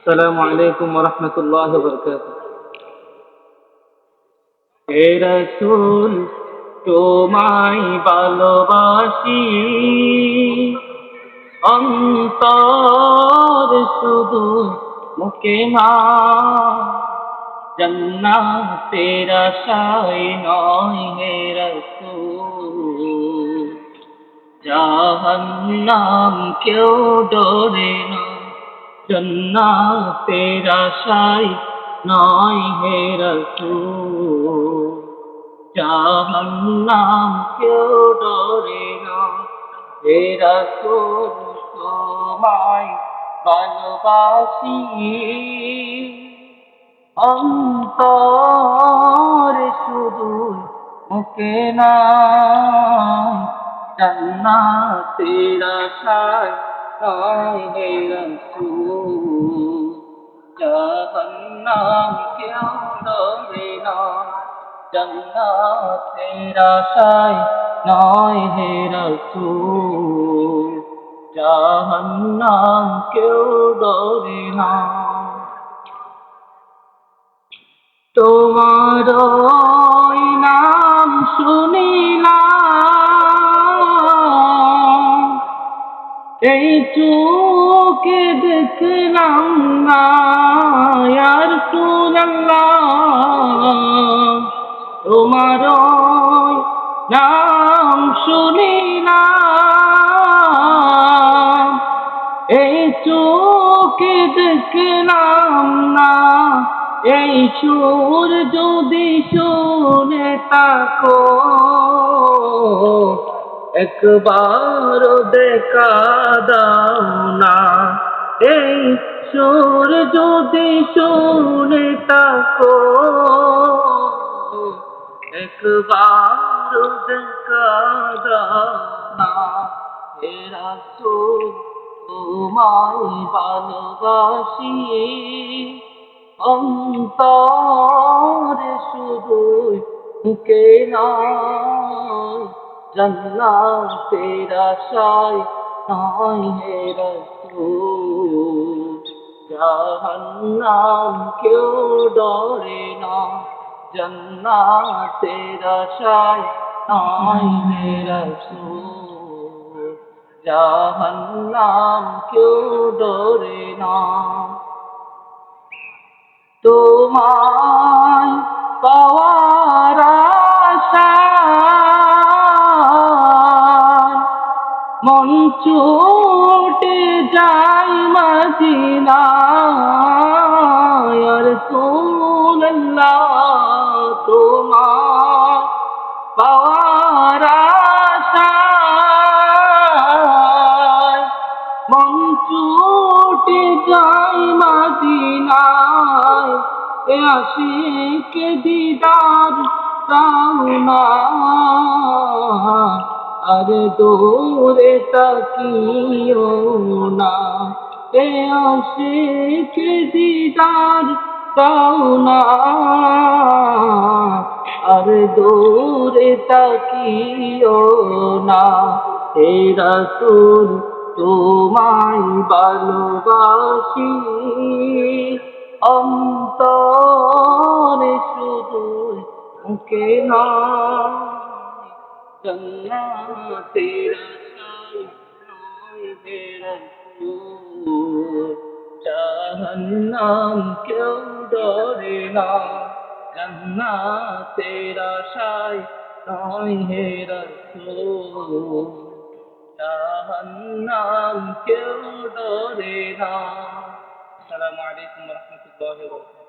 আসসালামু আলাইকুম ওয়া রাহমাতুল্লাহি ওয়া বারাকাতুহু। হে রাসূল তোমায় ভালোবাসি, অন্তর শুধু মুখে না, জান্নাতের আশায় নয় হে রাসূল। জাহান্নাম কেউ ডরে না, জান্নাতের আশায় নয় হে রাসূল। জাহান্নাম কেউ ডরে না, হে রাসূল তোমায় ভালোবাসি, অন্তর শুধু মুখে না, জান্নাতের আশায় নয় হে রাসূল। জাহান্নাম কেউ ডরে না, জান্নাতের আশায় নয় হে রাসূল। জাহান্নাম কেউ ডরে না। তোমার ওই নাম শুনিলাম, এই চোখে দেখলাম না ইয়া রাসূলুল্লাহ। তোমার ওই নাম শুনিলাম, এই চোখে দেখলাম না, এই সুর যদি শুনে থাকো, একবার দেখা দাও না। এই সুর যদি শুনে থাকো, একবার দেখা দাও না। হে রাসূল তোমায় ভালোবাসি, অন্তরে শুধু মুখে নয়, জান্নাতের আশায় নয় হে রাসূল। জাহান্নাম কেউ ডরে না, জান্নাতের আশায় নয় হে রাসূল। জাহান্নাম কেউ ডরে না। তোমায় পাওয়ার আশায় মন ছুটে যায় মদিনায় ইয়া রাসূলুল্লাহ। তোমায় পাওয়ার আশায় মন ছুটে যায় মদিনায়, এ আশিক দিদার দাও না, আর দূরে তাকিও না। এ আশিক দিদার দাও না, আর দূরে তাকিও না। হে রাসূল তোমায় ভালোবাসি, অন্তরে শুধু মুখে নয়, জান্নাতের আশায় নয় হে রাসূল। জাহান্নাম কেউ ডরে না, জান্নাতের আশায় নয় হে রাসূল। জাহান্নাম কেউ ডরে না। আসসালামু আলাইকুম ওয়া রাহমাতুল্লাহি ওয়া বারাকাতুহু।